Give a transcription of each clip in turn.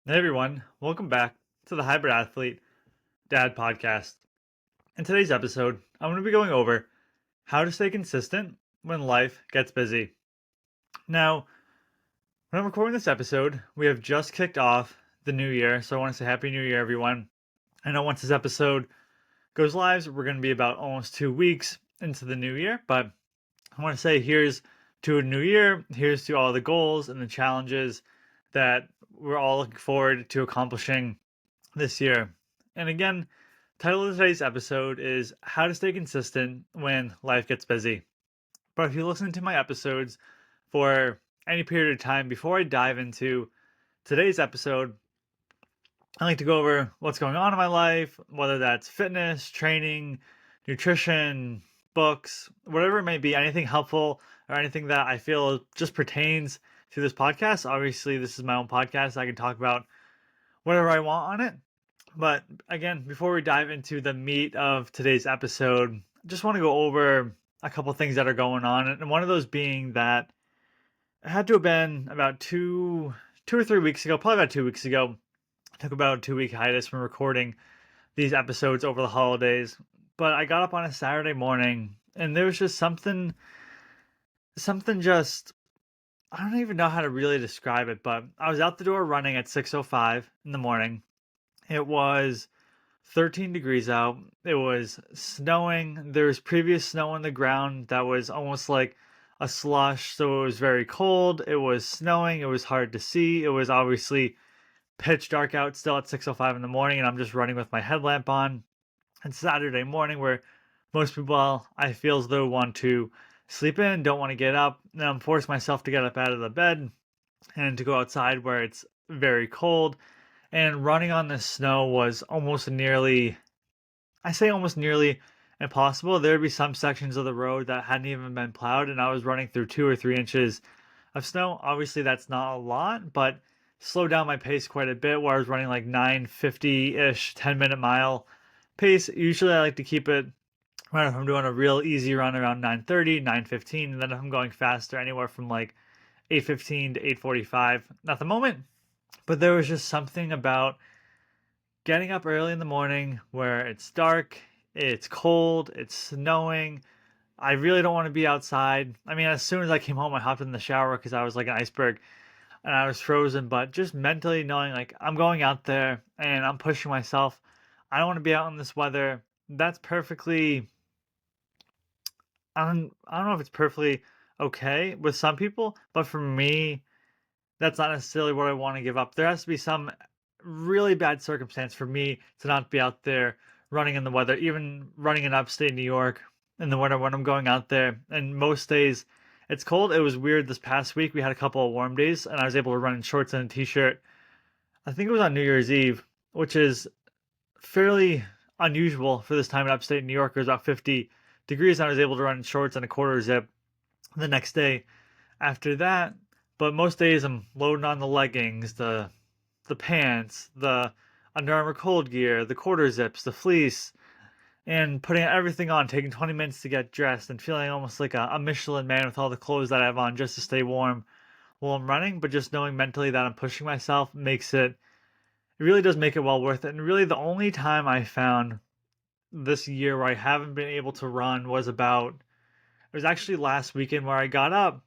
Hey everyone, welcome back to the Hybrid Athlete Dad Podcast. In today's episode, I'm going to be going over how to stay consistent when life gets busy. Now, when I'm recording this episode, we have just kicked off the new year, so I want to say Happy New Year, everyone. I know once this episode goes live, we're going to be about almost 2 weeks into the new year, but I want to say here's to a new year, here's to all the goals and the challenges that we're all looking forward to accomplishing this year. And again, title of today's episode is How to Stay Consistent When Life Gets Busy. But if you listen to my episodes for any period of time before I dive into today's episode, I like to go over what's going on in my life, whether that's fitness, training, nutrition, books, whatever it may be, anything helpful or anything that I feel just pertains to this podcast. Obviously, this is my own podcast. I can talk about whatever I want on it. But again, before we dive into the meat of today's episode, I just want to go over a couple things that are going on. And one of those being that it had to have been about two or 3 weeks ago, probably about 2 weeks ago. I took about a 2 week hiatus from recording these episodes over the holidays. But I got up on a Saturday morning and there was just something just, I don't even know how to really describe it, but I was out the door running at 6:05 in the morning. It was 13 degrees out. It was snowing. There was previous snow on the ground that was almost like a slush, so it was very cold. It was snowing. It was hard to see. It was obviously pitch dark out still at 6:05 in the morning, and I'm just running with my headlamp on. It's Saturday morning where most people I feel as though want to sleep in, don't want to get up. And I'm forcing myself to get up out of the bed and to go outside where it's very cold. And running on the snow was almost nearly impossible. There'd be some sections of the road that hadn't even been plowed, and I was running through 2 or 3 inches of snow. Obviously, that's not a lot, but slowed down my pace quite a bit where I was running like 9:50 ish, 10-minute mile pace. Usually, I like to keep it right if I'm doing a real easy run around 9:30, 9:15, and then if I'm going faster, anywhere from like 8:15 to 8:45 at the moment. But there was just something about getting up early in the morning where it's dark, it's cold, it's snowing. I really don't want to be outside. I mean, as soon as I came home, I hopped in the shower because I was like an iceberg and I was frozen. But just mentally knowing like I'm going out there and I'm pushing myself, I don't want to be out in this weather. That's perfectly, I don't know if it's perfectly okay with some people, but for me, that's not necessarily what I want to give up. There has to be some really bad circumstance for me to not be out there running in the weather, even running in upstate New York in the winter when I'm going out there. And most days it's cold. It was weird this past week. We had a couple of warm days and I was able to run in shorts and a t-shirt. I think it was on New Year's Eve, which is fairly unusual for this time in upstate New York. It was about 50 degrees and I was able to run in shorts and a quarter zip the next day after that. But most days I'm loading on the leggings, the pants, the Under Armour cold gear, the quarter zips, the fleece, and putting everything on, taking 20 minutes to get dressed and feeling almost like a Michelin man with all the clothes that I have on just to stay warm while I'm running. But just knowing mentally that I'm pushing myself makes it really does make it well worth it. And really the only time I found this year where I haven't been able to run it was actually last weekend where I got up.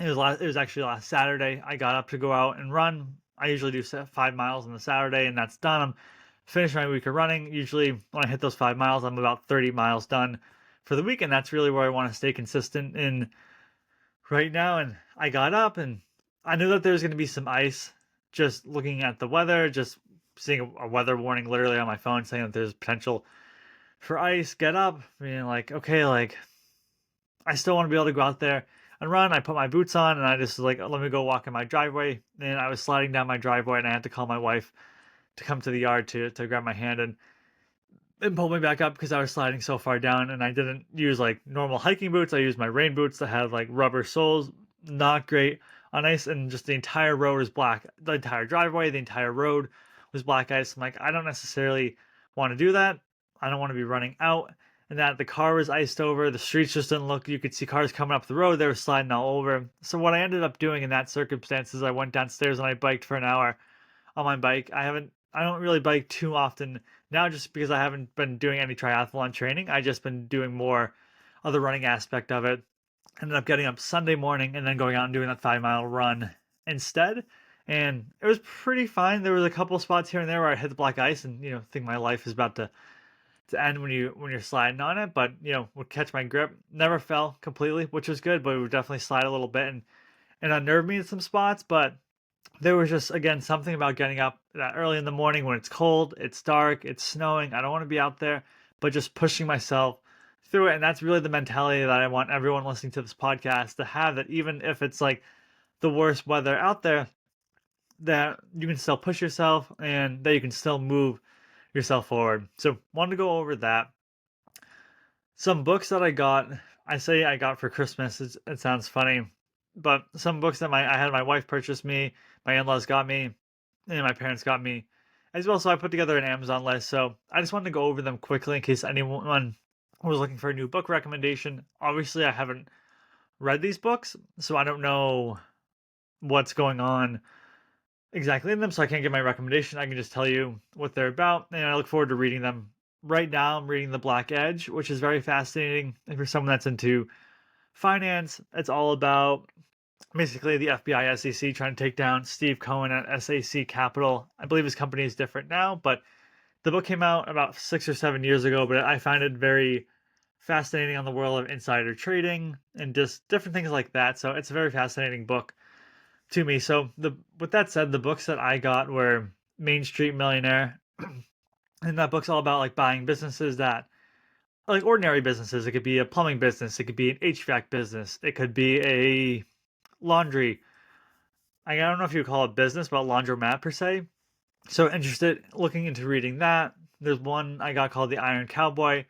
It was actually last Saturday. I got up to go out and run. I usually do 5 miles on the Saturday, and that's done. I'm finished my week of running. Usually, when I hit those 5 miles, I'm about 30 miles done for the week, and that's really where I want to stay consistent in right now. And I got up, and I knew that there was going to be some ice. Just looking at the weather, just seeing a weather warning literally on my phone saying that there's potential for ice. Get up, being like, okay, like I still want to be able to go out there and run. I put my boots on and I just was like, let me go walk in my driveway. And I was sliding down my driveway and I had to call my wife to come to the yard to grab my hand and pull me back up because I was sliding so far down. And I didn't use like normal hiking boots. I used my rain boots that had like rubber soles. Not great on ice. And just the entire road was black. The entire driveway, the entire road was black ice. I'm like, I don't necessarily want to do that. I don't want to be running out and that the car was iced over. The streets just didn't look, you could see cars coming up the road. They were sliding all over. So what I ended up doing in that circumstance is I went downstairs and I biked for an hour on my bike. I don't really bike too often now just because I haven't been doing any triathlon training. I just been doing more of the running aspect of it. Ended up getting up Sunday morning and then going out and doing that 5 mile run instead. And it was pretty fine. There was a couple spots here and there where I hit the black ice and, think my life is about to end when you're sliding on it, but would catch my grip. Never fell completely, which was good, but it would definitely slide a little bit and unnerve me in some spots. But there was just again something about getting up that early in the morning when it's cold, it's dark, it's snowing. I don't want to be out there, but just pushing myself through it. And that's really the mentality that I want everyone listening to this podcast to have, that even if it's like the worst weather out there, that you can still push yourself and that you can still move yourself forward. So wanted to go over that. Some books that I say I got for Christmas. It sounds funny, but some books that I had my wife purchase me, my in-laws got me, and my parents got me as well. So I put together an Amazon list. So I just wanted to go over them quickly in case anyone was looking for a new book recommendation. Obviously, I haven't read these books, so I don't know what's going on exactly in them. So I can't give my recommendation. I can just tell you what they're about, and I look forward to reading them. Right now, I'm reading The Black Edge, which is very fascinating. If you're someone that's into finance, it's all about basically the FBI, SEC trying to take down Steve Cohen at SAC Capital. I believe his company is different now, but the book came out about 6 or 7 years ago. But I find it very fascinating on the world of insider trading and just different things like that. So it's a very fascinating book to me. So with that said, the books that I got were Main Street Millionaire, and that book's all about like buying businesses that like ordinary businesses. It could be a plumbing business, it could be an HVAC business, it could be a laundry. I don't know if you would call it business, but laundromat per se. So interested looking into reading that. There's one I got called The Iron Cowboy.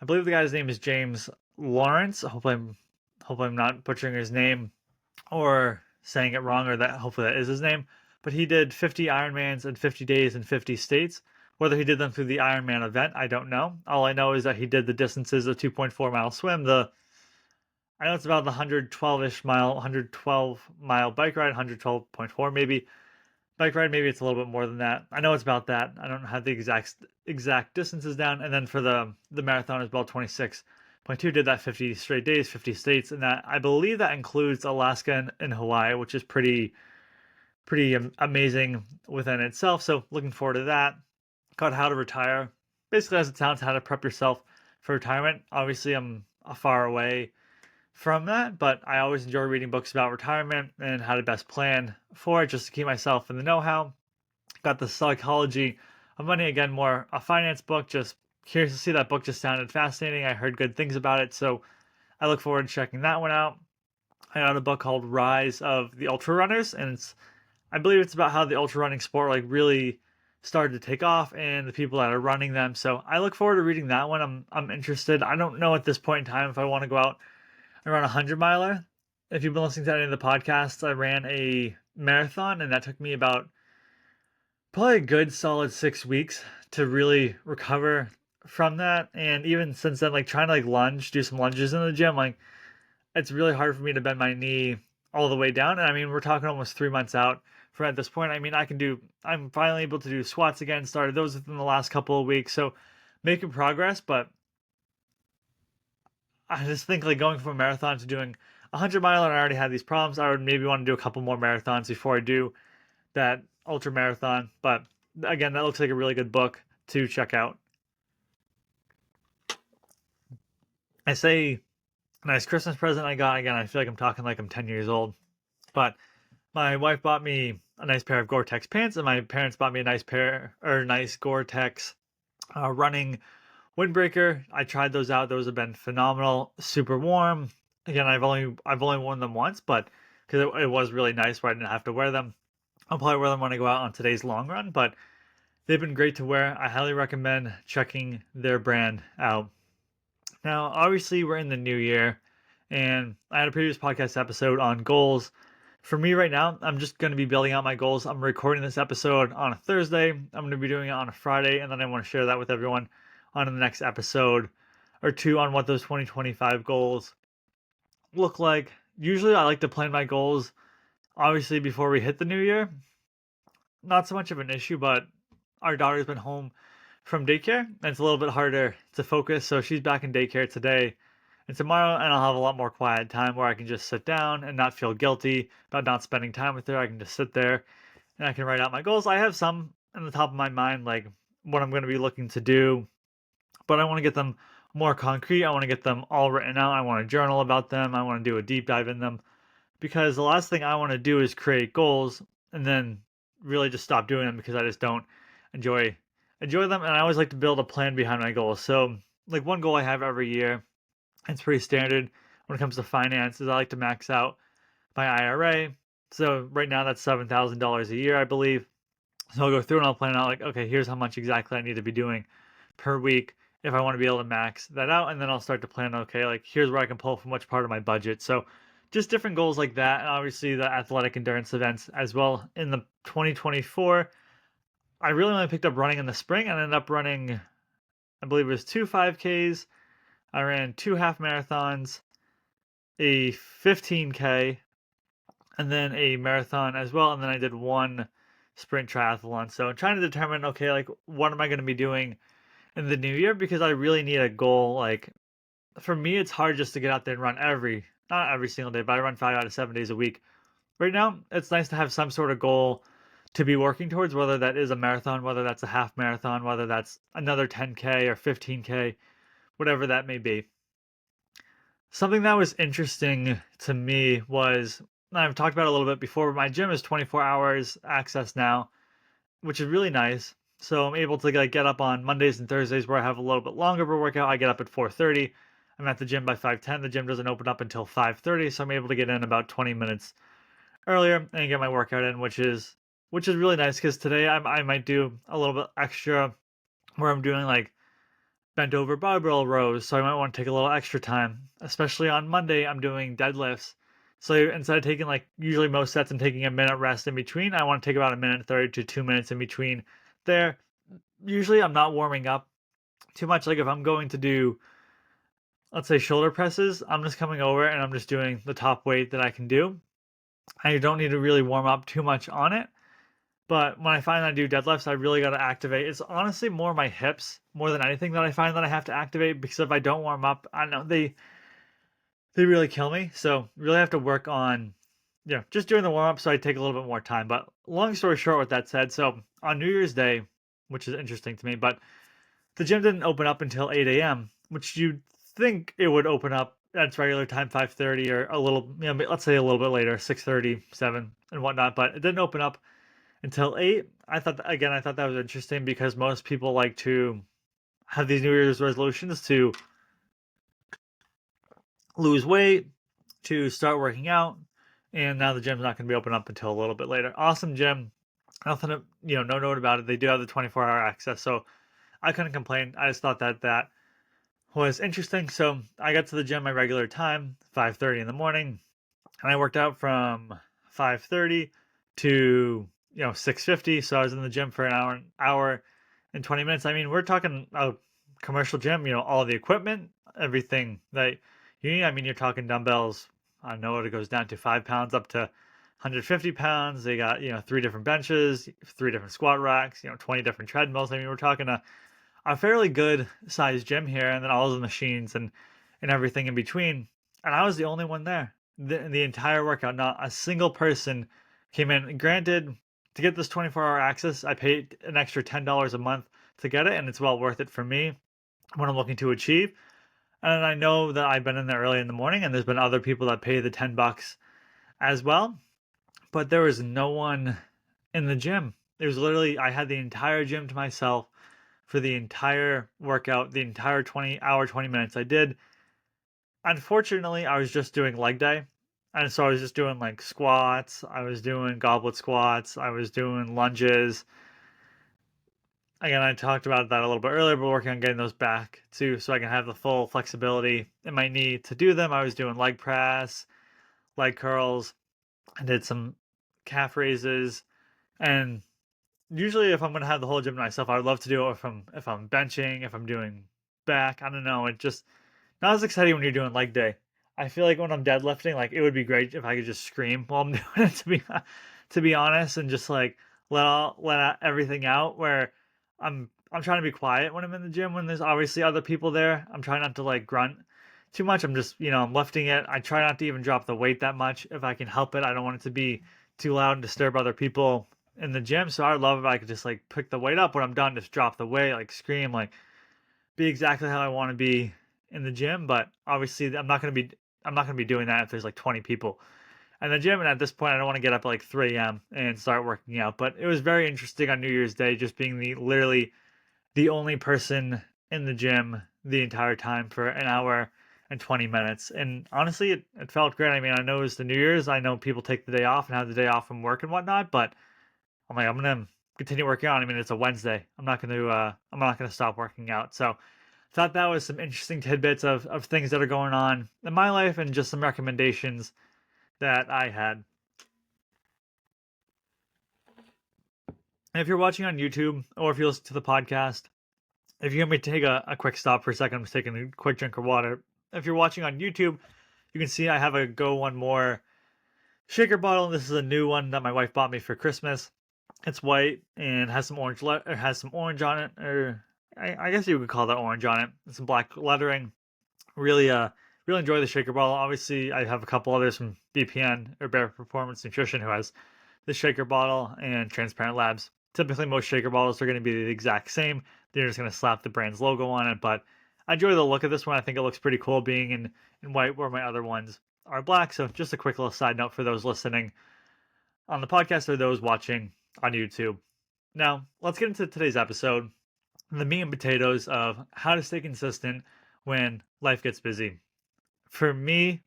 I believe the guy's name is James Lawrence. Hopefully I'm not butchering his name or saying it wrong, or that hopefully that is his name. But he did 50 Ironmans in 50 days in 50 states. Whether he did them through the Ironman event, I don't know. All I know is that he did the distances of 2.4 mile swim, I know it's about the 112-ish mile, 112-mile bike ride, 112.4 maybe bike ride. Maybe it's a little bit more than that. I know it's about that. I don't have the exact distances down. And then for the marathon is about 26.2. Did that 50 straight days, 50 states, and that I believe that includes Alaska and Hawaii, which is pretty amazing within itself. So looking forward to that. Got How to Retire. Basically, as it sounds, how to prep yourself for retirement. Obviously, I'm far away from that, but I always enjoy reading books about retirement and how to best plan for it, just to keep myself in the know-how. Got The Psychology of Money, again, more a finance book. Just curious to see, that book just sounded fascinating. I heard good things about it, so I look forward to checking that one out. I got a book called Rise of the Ultra Runners, and I believe it's about how the ultra running sport like really started to take off and the people that are running them. So I look forward to reading that one. I'm interested. I don't know at this point in time if I want to go out and run a 100 miler. If you've been listening to any of the podcasts, I ran a marathon, and that took me about probably a good solid 6 weeks to really recover from that. And even since then, like trying to do some lunges in the gym, like it's really hard for me to bend my knee all the way down. And I mean, we're talking almost 3 months out from at this point. I mean, I'm finally able to do squats again, started those within the last couple of weeks. So making progress, but I just think like going from a marathon to doing a 100 mile, and I already had these problems. I would maybe want to do a couple more marathons before I do that ultra marathon. But again, that looks like a really good book to check out. I say nice Christmas present I got. Again, I feel like I'm talking like I'm 10 years old, but my wife bought me a nice pair of Gore-Tex pants, and my parents bought me a nice Gore-Tex running windbreaker. I tried those out; those have been phenomenal. Super warm. Again, I've only worn them once, but because it was really nice, where I didn't have to wear them. I'll probably wear them when I go out on today's long run, but they've been great to wear. I highly recommend checking their brand out. Now, obviously, we're in the new year, and I had a previous podcast episode on goals. For me right now, I'm just going to be building out my goals. I'm recording this episode on a Thursday. I'm going to be doing it on a Friday, and then I want to share that with everyone on the next episode or two on what those 2025 goals look like. Usually, I like to plan my goals, obviously, before we hit the new year. not so much of an issue, but our daughter's been home from daycare, and it's a little bit harder to focus. So she's back in daycare today and tomorrow, and I'll have a lot more quiet time where I can just sit down and not feel guilty about not spending time with her. I can just sit there and I can write out my goals. I have some in the top of my mind, like what I'm going to be looking to do, but I want to get them more concrete. I want to get them all written out. I want to journal about them. I want to do a deep dive in them because the last thing I want to do is create goals and then really just stop doing them because I just don't enjoy them. And I always like to build a plan behind my goals. So like one goal I have every year, it's pretty standard when it comes to finance, is I like to max out my IRA. So right now that's $7,000 a year, I believe. So I'll go through and I'll plan out like, okay, here's how much exactly I need to be doing per week if I want to be able to max that out. And then I'll start to plan, okay, like here's where I can pull from which part of my budget. So just different goals like that. And obviously the athletic endurance events as well. In the 2024, I really only picked up running in the spring and ended up running, I believe it was 2 5Ks. I ran 2 half marathons, a 15K, and then a marathon as well. And then I did one sprint triathlon. So I'm trying to determine, okay, like what am I going to be doing in the new year? Because I really need a goal. Like for me, it's hard just to get out there and run not every single day, but I run 5 out of 7 days a week. Right now, it's nice to have some sort of goal to be working towards, whether that is a marathon, whether that's a half marathon, whether that's another 10K or 15K, whatever that may be. Something that was interesting to me was, I've talked about it a little bit before, but my gym is 24 hours access now, which is really nice. So I'm able to like get up on Mondays and Thursdays where I have a little bit longer of a workout. I get up at 4:30. I'm at the gym by 5:10. The gym doesn't open up until 5:30, so I'm able to get in about 20 minutes earlier and get my workout in, which is really nice because today I might do a little bit extra where I'm doing like bent over barbell rows, so I might want to take a little extra time. Especially on Monday, I'm doing deadlifts. So instead of taking like usually most sets and taking a minute rest in between, I want to take about a minute 30 to 2 minutes in between there. Usually I'm not warming up too much. Like if I'm going to do, let's say shoulder presses, I'm just coming over and I'm just doing the top weight that I can do. I don't need to really warm up too much on it. But when I find I do deadlifts, I really got to activate. It's honestly more my hips more than anything that I find that I have to activate because if I don't warm up, I don't know they really kill me. So really have to work on just doing the warm up so I take a little bit more time. But long story short, with that said, so on New Year's Day, which is interesting to me, but the gym didn't open up until 8 a.m., which you'd think it would open up at its regular time, 5:30 or a little, let's say a little bit later, 6:30, 7 and whatnot. But it didn't open up until 8. I thought that was interesting because most people like to have these New Year's resolutions to lose weight, to start working out, and now the gym's not going to be open up until a little bit later. Awesome gym. Nothing to, no note about it. They do have the 24-hour access, so I couldn't complain. I just thought that was interesting. So I got to the gym my regular time, 5:30 in the morning, and I worked out from 5:30 to 6:50. So I was in the gym for an hour and 20 minutes. I mean, we're talking a commercial gym, all the equipment, everything that you need. I mean, you're talking dumbbells. I know it goes down to 5 pounds up to 150 pounds. They got, 3 different benches, 3 different squat racks, 20 different treadmills. I mean, we're talking a fairly good sized gym here, and then all of the machines and everything in between. And I was the only one there. The entire workout, not a single person came in. Granted, to get this 24-hour access, I paid an extra $10 a month to get it, and it's well worth it for me what I'm looking to achieve. And I know that I've been in there early in the morning, and there's been other people that pay the $10 as well. But there was no one in the gym. It was literally, I had the entire gym to myself for the entire workout, the entire 20 minutes I did. Unfortunately, I was just doing leg day. And so I was just doing like squats, I was doing goblet squats, I was doing lunges. Again, I talked about that a little bit earlier, but working on getting those back too so I can have the full flexibility in my knee to do them. I was doing leg press, leg curls, I did some calf raises, and usually if I'm gonna have the whole gym to myself, I would love to do it if I'm benching, if I'm doing back. I don't know. It just not as exciting when you're doing leg day. I feel like when I'm deadlifting, like it would be great if I could just scream while I'm doing it to be honest, and just like let everything out where I'm trying to be quiet when I'm in the gym when there's obviously other people there. I'm trying not to like grunt too much. I'm just, I'm lifting it. I try not to even drop the weight that much if I can help it. I don't want it to be too loud and disturb other people in the gym. So I'd love if I could just like pick the weight up when I'm done, just drop the weight, like scream, like be exactly how I want to be in the gym. But obviously I'm not gonna be doing that if there's like 20 people in the gym. And at this point, I don't want to get up at like 3 a.m. and start working out. But it was very interesting on New Year's Day, just being literally the only person in the gym the entire time for an hour and 20 minutes. And honestly, it felt great. I mean, I know it's the New Year's. I know people take the day off and have the day off from work and whatnot, but I'm gonna continue working out. I mean, it's a Wednesday. I'm not gonna stop working out. So thought that was some interesting tidbits of things that are going on in my life and just some recommendations that I had. And if you're watching on YouTube or if you listen to the podcast, if you want me to take a quick stop for a second, I'm just taking a quick drink of water. If you're watching on YouTube, you can see I have a Go One More shaker bottle. This is a new one that my wife bought me for Christmas. It's white and has some has some orange on it, or I guess you could call that orange on it. And some black lettering. Really, really enjoy the shaker bottle. Obviously, I have a couple others from BPN or Bear Performance Nutrition who has the shaker bottle and Transparent Labs. Typically, most shaker bottles are going to be the exact same. They're just going to slap the brand's logo on it. But I enjoy the look of this one. I think it looks pretty cool being in white where my other ones are black. So just a quick little side note for those listening on the podcast or those watching on YouTube. Now, let's get into today's episode, the meat and potatoes of how to stay consistent when life gets busy. For me,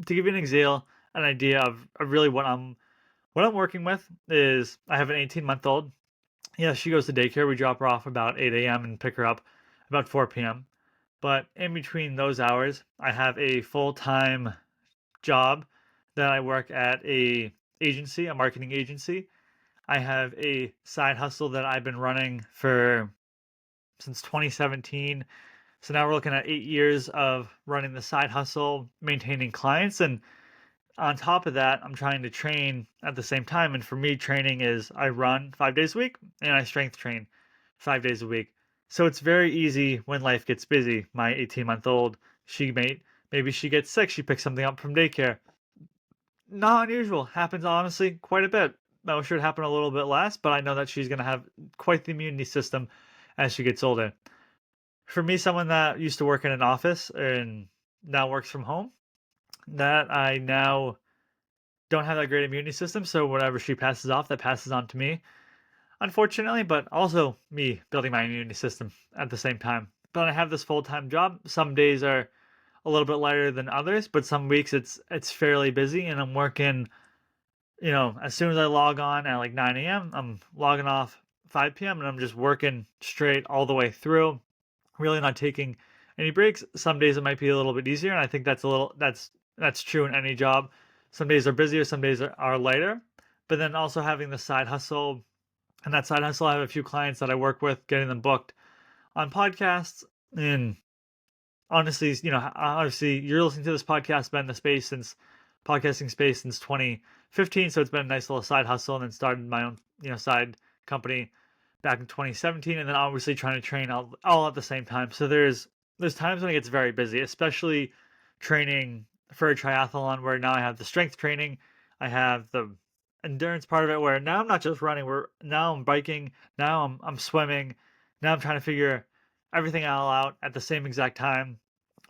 to give you an idea of really what I'm working with is I have an 18-month-old. Yeah, she goes to daycare. We drop her off about 8 a.m. and pick her up about 4 p.m. But in between those hours, I have a full-time job that I work at a marketing agency. I have a side hustle that I've been running for since 2017. So now we're looking at 8 years of running the side hustle, maintaining clients, and on top of that, I'm trying to train at the same time. And for me, training is I run 5 days a week and I strength train 5 days a week. So it's very easy when life gets busy. My 18-month-old, maybe she gets sick, she picks something up from daycare. Not unusual, happens honestly quite a bit. That should happen a little bit less, but I know that she's going to have quite the immunity system as she gets older. For me, someone that used to work in an office and now works from home, that I now don't have that great immunity system. So whatever she passes off, that passes on to me, unfortunately, but also me building my immunity system at the same time. But I have this full time job. Some days are a little bit lighter than others, but some weeks it's fairly busy, and I'm working. As soon as I log on at like 9 a.m., I'm logging off 5 p.m. and I'm just working straight all the way through, really not taking any breaks. Some days it might be a little bit easier, and I think that's true in any job. Some days are busier, some days are lighter. But then also having the side hustle, and that side hustle, I have a few clients that I work with, getting them booked on podcasts. And honestly, obviously, you're listening to this podcast, been in the podcasting space since 2015, so it's been a nice little side hustle, and then started my own, side company back in 2017, and then obviously trying to train all at the same time. So there's times when it gets very busy, especially training for a triathlon where now I have the strength training, I have the endurance part of it where now I'm not just running, now I'm biking, now I'm swimming, now I'm trying to figure everything all out at the same exact time.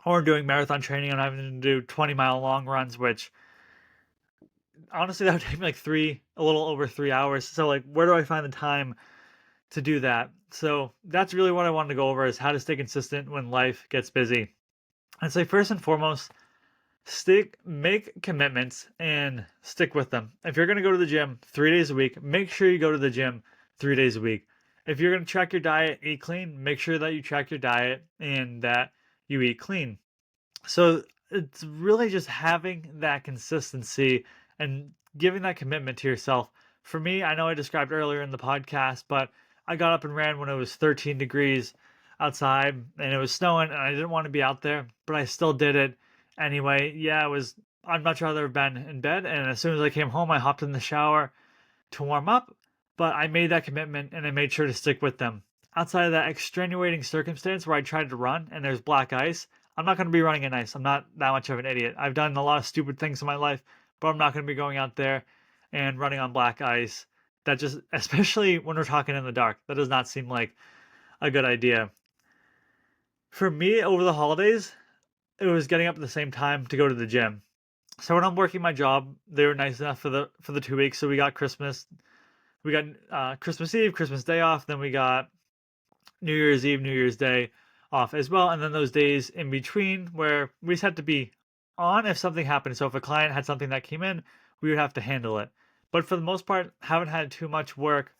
Or doing marathon training and having to do 20-mile long runs, which honestly that would take me like a little over 3 hours. So like where do I find the time to do that? So that's really what I wanted to go over, is how to stay consistent when life gets busy. I'd say first and foremost, make commitments and stick with them. If you're going to go to the gym 3 days a week, make sure you go to the gym 3 days a week. If you're going to track your diet, eat clean, make sure that you track your diet and that you eat clean. So it's really just having that consistency and giving that commitment to yourself. For me, I know I described earlier in the podcast, but I got up and ran when it was 13 degrees outside and it was snowing and I didn't want to be out there, but I still did it anyway. Yeah, I'd much rather have been in bed. And as soon as I came home, I hopped in the shower to warm up. but I made that commitment and I made sure to stick with them. Outside of that extenuating circumstance where I tried to run and there's black ice, I'm not going to be running in ice. I'm not that much of an idiot. I've done a lot of stupid things in my life, but I'm not going to be going out there and running on black ice. That just, especially when we're talking in the dark, that does not seem like a good idea. For me, over the holidays, it was getting up at the same time to go to the gym. So when I'm working my job, they were nice enough for the 2 weeks. So we got Christmas Eve, Christmas Day off. Then we got New Year's Eve, New Year's Day off as well. And then those days in between where we just had to be on if something happened. So if a client had something that came in, we would have to handle it. But for the most part, haven't had too much work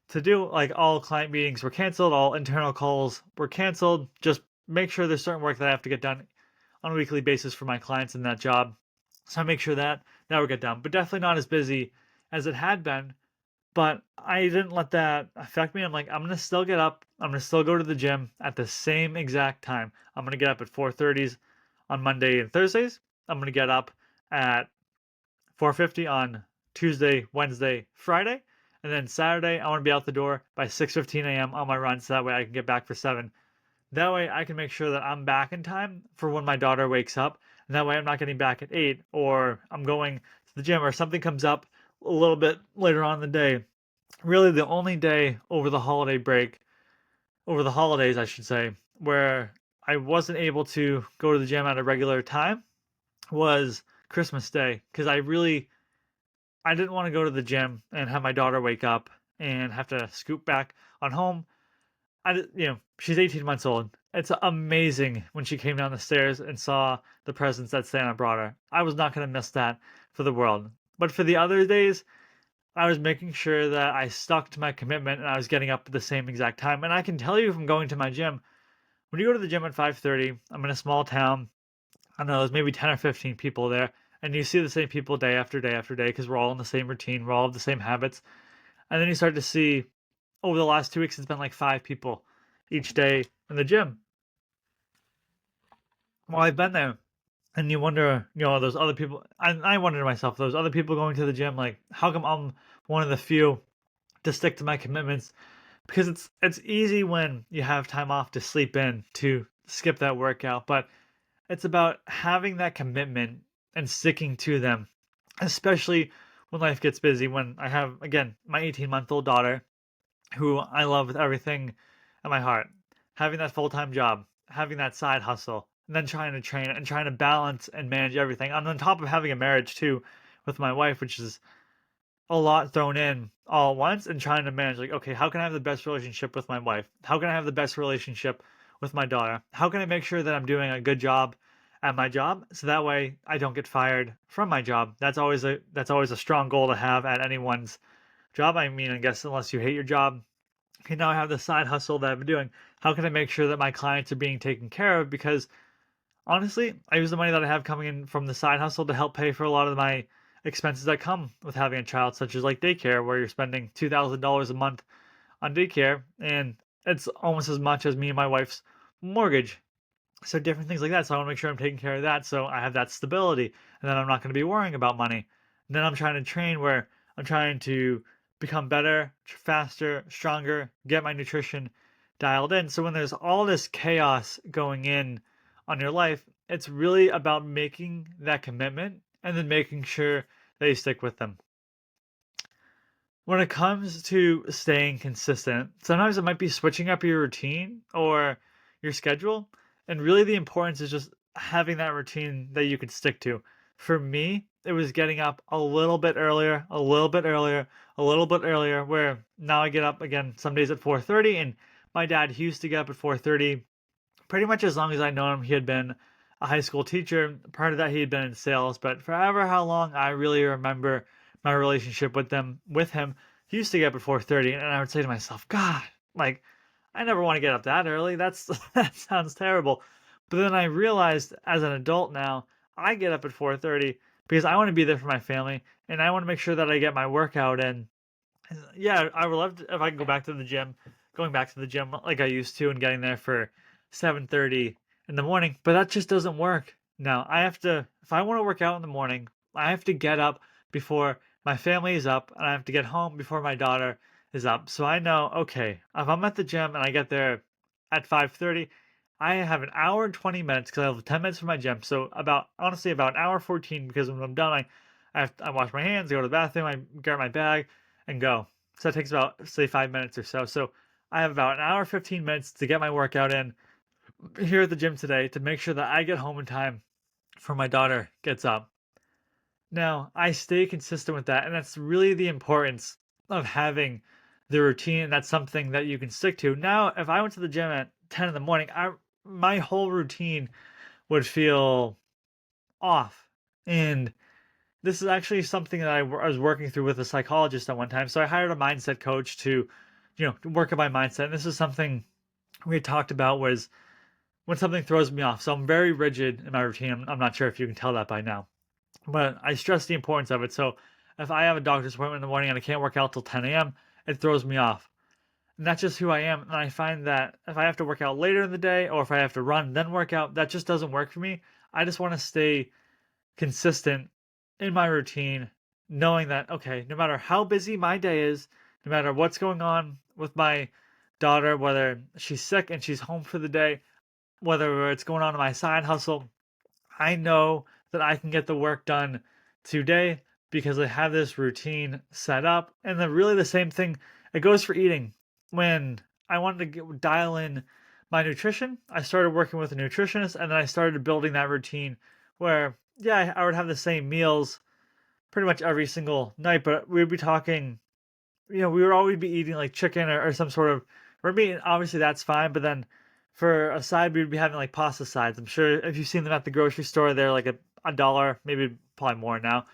to do. Like all client meetings were canceled, all internal calls were canceled. Just make sure there's certain work that I have to get done on a weekly basis for my clients in that job. So I make sure that that will get done. But definitely not as busy as it had been, but I didn't let that affect me. I'm like, I'm gonna still get up. I'm gonna still go to the gym at the same exact time. I'm gonna get up at 4:30 on Monday and Thursdays. I'm gonna get up at 4:50 on Tuesday, Wednesday, Friday, and then Saturday I want to be out the door by 6:15 a.m. on my run, so that way I can get back for 7. That way I can make sure that I'm back in time for when my daughter wakes up, and that way I'm not getting back at 8 or I'm going to the gym or something comes up a little bit later on in the day. Really, the only day over the holiday break, over the holidays, I should say, where I wasn't able to go to the gym at a regular time was Christmas Day because I didn't want to go to the gym and have my daughter wake up and have to scoot back on home. She's 18 months old. It's amazing when she came down the stairs and saw the presents that Santa brought her. I was not going to miss that for the world. But for the other days, I was making sure that I stuck to my commitment and I was getting up at the same exact time. And I can tell you from going to my gym, when you go to the gym at 5:30, I'm in a small town. I don't know, there's maybe 10 or 15 people there, and you see the same people day after day after day because we're all in the same routine, we're all of the same habits. And then you start to see over the last 2 weeks, it's been like 5 people each day in the gym. Well, I've been there, and you wonder, those other people. I wonder to myself, those other people going to the gym, like, how come I'm one of the few to stick to my commitments? Because it's easy when you have time off to sleep in to skip that workout, but it's about having that commitment and sticking to them, especially when life gets busy. When I have, again, my 18-month-old daughter, who I love with everything in my heart, having that full time job, having that side hustle, and then trying to train and trying to balance and manage everything. And on top of having a marriage too with my wife, which is a lot thrown in all at once, and trying to manage, like, okay, how can I have the best relationship with my wife? How can I have the best relationship with my daughter? How can I make sure that I'm doing a good job at my job so that way I don't get fired from my job? That's always a strong goal to have at anyone's job. I mean, I guess unless you hate your job. Okay, now I have the side hustle that I've been doing. How can I make sure that my clients are being taken care of? Because honestly, I use the money that I have coming in from the side hustle to help pay for a lot of my expenses that come with having a child, such as like daycare, where you're spending $2,000 a month on daycare, and it's almost as much as me and my wife's mortgage. So different things like that. So I want to make sure I'm taking care of that, so I have that stability, and then I'm not going to be worrying about money. And then I'm trying to train where I'm trying to become better, faster, stronger, get my nutrition dialed in. So when there's all this chaos going in on your life, it's really about making that commitment and then making sure that you stick with them. When it comes to staying consistent, sometimes it might be switching up your routine or your schedule. And really, the importance is just having that routine that you could stick to. For me, it was getting up a little bit earlier, a little bit earlier, a little bit earlier, where now I get up again some days at 4:30. And my dad, he used to get up at 4:30 pretty much as long as I know him. He had been a high school teacher. Part of that, he had been in sales, but forever how long I really remember my relationship with him, he used to get up at 4:30, and I would say to myself, God, like, I never want to get up that early. That sounds terrible. But then I realized as an adult now, I get up at 4:30 because I want to be there for my family and I want to make sure that I get my workout in. Yeah, I would love to, if I can go back to the gym, going back to the gym like I used to and getting there for 7:30 in the morning, but that just doesn't work. Now, I have to, if I want to work out in the morning, I have to get up before my family is up and I have to get home before my daughter is up. So I know, okay, if I'm at the gym and I get there at 5:30, I have an hour and 20 minutes because I have 10 minutes for my gym. So about honestly about an hour 14 because when I'm done, I wash my hands, go to the bathroom, I grab my bag and go. So it takes about say 5 minutes or so. So I have about an hour 15 minutes to get my workout in here at the gym today to make sure that I get home in time for my daughter gets up. Now, I stay consistent with that, and that's really the importance of having the routine, and that's something that you can stick to. Now, if I went to the gym at 10 in the morning, my whole routine would feel off. And this is actually something that I was working through with a psychologist at one time. So I hired a mindset coach to, work on my mindset. And this is something we had talked about was when something throws me off. So I'm very rigid in my routine. I'm not sure if you can tell that by now. But I stress the importance of it. So if I have a doctor's appointment in the morning and I can't work out till 10 a.m., it throws me off. And that's just who I am. And I find that if I have to work out later in the day or if I have to run, then work out, that just doesn't work for me. I just want to stay consistent in my routine, knowing that, okay, no matter how busy my day is, no matter what's going on with my daughter, whether she's sick and she's home for the day, whether it's going on in my side hustle, I know that I can get the work done today because I have this routine set up. And then, really, the same thing, it goes for eating. When I wanted to dial in my nutrition, I started working with a nutritionist and then I started building that routine where, yeah, I would have the same meals pretty much every single night, but we'd be talking, we would always be eating like chicken or some sort of red meat. And obviously, that's fine. But then for a side, we'd be having like pasta sides. I'm sure if you've seen them at the grocery store, they're like a dollar, maybe probably more now.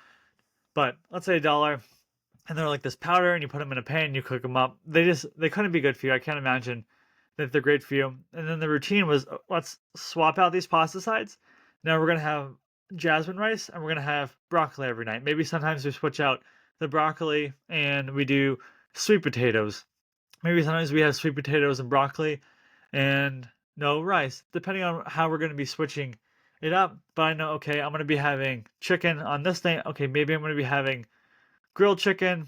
But let's say a dollar, and they're like this powder, and you put them in a pan, and you cook them up. They couldn't be good for you. I can't imagine that they're great for you. And then the routine was let's swap out these pasta sides. Now we're gonna have jasmine rice, and we're gonna have broccoli every night. Maybe sometimes we switch out the broccoli and we do sweet potatoes. Maybe sometimes we have sweet potatoes and broccoli and no rice, depending on how we're going to be switching it up. But I know, okay, I'm going to be having chicken on this day. Okay, maybe I'm going to be having grilled chicken.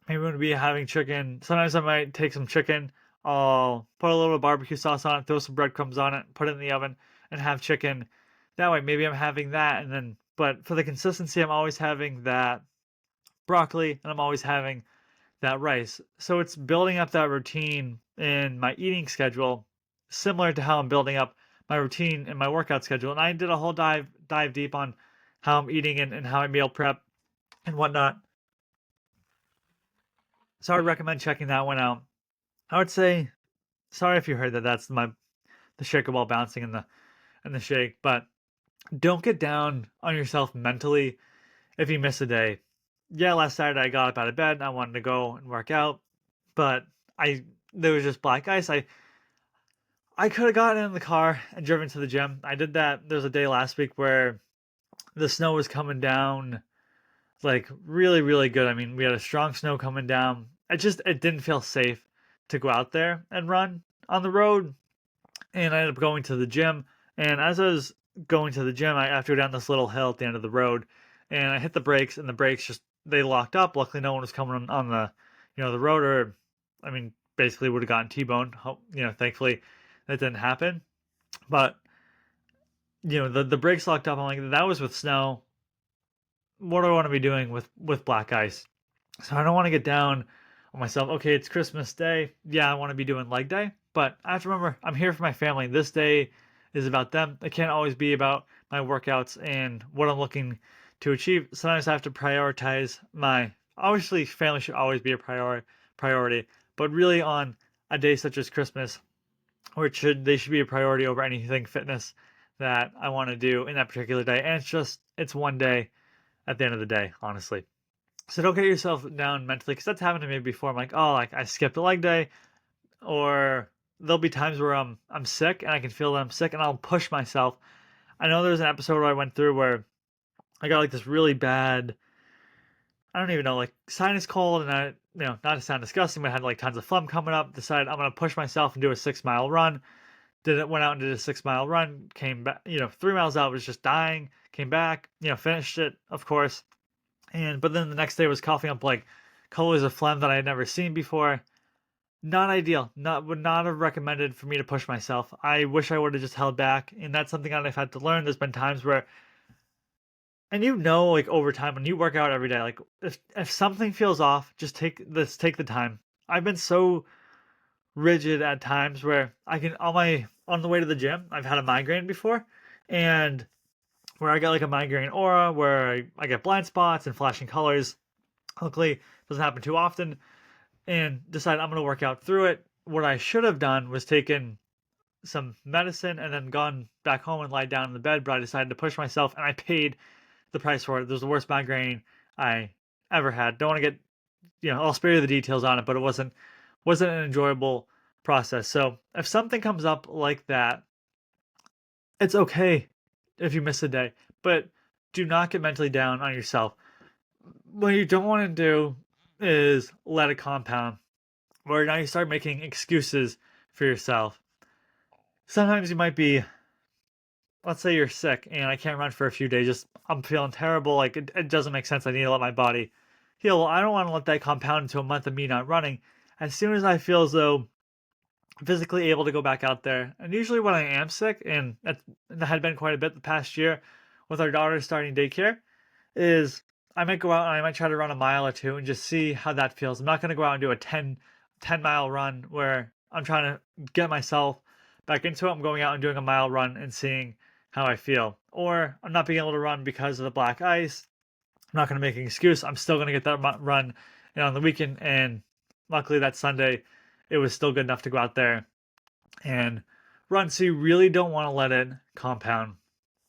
Maybe I'm going to be having chicken. Sometimes I might take some chicken. I'll put a little barbecue sauce on it, throw some breadcrumbs on it, put it in the oven, and have chicken. That way, maybe I'm having that. And then, but for the consistency, I'm always having that broccoli and I'm always having that rice. So it's building up that routine in my eating schedule, similar to how I'm building up my routine in my workout schedule. And I did a whole dive deep on how I'm eating and how I meal prep and whatnot. So I would recommend checking that one out. I would say, sorry if you heard that. That's the shaker ball bouncing in the shake, but don't get down on yourself mentally if you miss a day. Yeah, last Saturday I got up out of bed and I wanted to go and work out, but I there was just black ice. I could have gotten in the car and driven to the gym. I did that. There was a day last week where the snow was coming down like really, really good. I mean, we had a strong snow coming down. It didn't feel safe to go out there and run on the road. And I ended up going to the gym. And as I was going to the gym, I have to go down this little hill at the end of the road. And I hit the brakes and the brakes just they locked up. Luckily no one was coming on the the road or I mean basically would have gotten T-boned. Thankfully that didn't happen. But the brakes locked up. I'm like, that was with snow. What do I want to be doing with black ice? So I don't want to get down on myself. Okay, it's Christmas Day. Yeah, I want to be doing leg day, but I have to remember I'm here for my family. This day is about them. It can't always be about my workouts and what I'm looking to achieve. Sometimes I have to prioritize my obviously family should always be a priority, but really on a day such as Christmas, or they should be a priority over anything fitness that I want to do in that particular day. And it's one day at the end of the day, honestly. So don't get yourself down mentally because that's happened to me before. I'm like, oh, like I skipped a leg day, or there'll be times where I'm sick and I can feel that I'm sick and I'll push myself. I know there's an episode where I went through where I got like this really bad, I don't even know, like sinus cold, and not to sound disgusting, but I had like tons of phlegm coming up. Decided I'm gonna push myself and do a 6 mile run. Went out and did a 6 mile run. Came back, 3 miles out was just dying. Came back, finished it, of course. But then the next day was coughing up like colors of phlegm that I had never seen before. Not ideal. Not would not have recommended for me to push myself. I wish I would have just held back, and that's something that I've had to learn. There's been times where, and like over time when you work out every day, like if something feels off, just take the time. I've been so rigid at times where I can on the way to the gym, I've had a migraine before, and where I get like a migraine aura where I get blind spots and flashing colors. Luckily, it doesn't happen too often, and decided I'm gonna work out through it. What I should have done was taken some medicine and then gone back home and lied down in the bed, but I decided to push myself and I paid the price for it. It was the worst migraine I ever had. Don't want to get, I'll spare you the details on it, but it wasn't an enjoyable process. So if something comes up like that, it's okay if you miss a day, but do not get mentally down on yourself. What you don't want to do is let it compound, where now you start making excuses for yourself. Sometimes you might be, let's say you're sick and I can't run for a few days, just I'm feeling terrible, like it doesn't make sense. I need to let my body heal. Well, I don't want to let that compound into a month of me not running. As soon as I feel as though I'm physically able to go back out there, and usually when I am sick, and that had been quite a bit the past year with our daughter starting daycare, is I might go out and I might try to run a mile or two and just see how that feels. I'm not going to go out and do a 10 mile run where I'm trying to get myself back into it. I'm going out and doing a mile run and seeing how I feel. Or I'm not being able to run because of the black ice. I'm not going to make an excuse. I'm still going to get that run on the weekend. And luckily that Sunday, it was still good enough to go out there and run. So you really don't want to let it compound.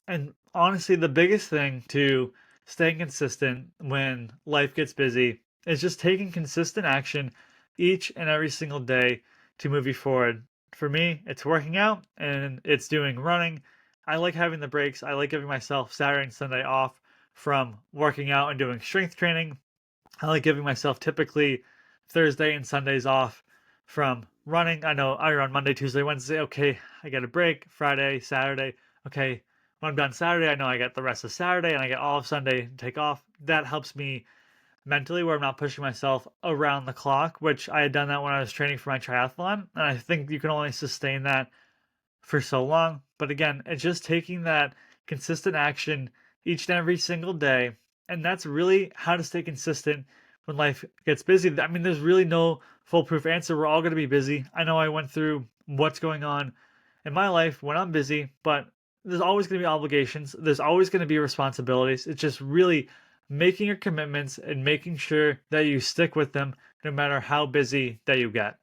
And honestly, the biggest thing to staying consistent when life gets busy is just taking consistent action each and every single day to move you forward. For me, it's working out and it's doing running. I like having the breaks. I like giving myself Saturday and Sunday off from working out and doing strength training. I like giving myself typically Thursday and Sundays off from running. I know I run Monday, Tuesday, Wednesday. Okay, I get a break. Friday, Saturday. Okay, when I'm done Saturday, I know I get the rest of Saturday and I get all of Sunday to take off. That helps me mentally, where I'm not pushing myself around the clock, which I had done that when I was training for my triathlon. And I think you can only sustain that for so long. But again, it's just taking that consistent action each and every single day. And that's really how to stay consistent when life gets busy. I mean, there's really no foolproof answer. We're all going to be busy. I know I went through what's going on in my life when I'm busy, but there's always going to be obligations. There's always going to be responsibilities. It's just really making your commitments and making sure that you stick with them no matter how busy that you get.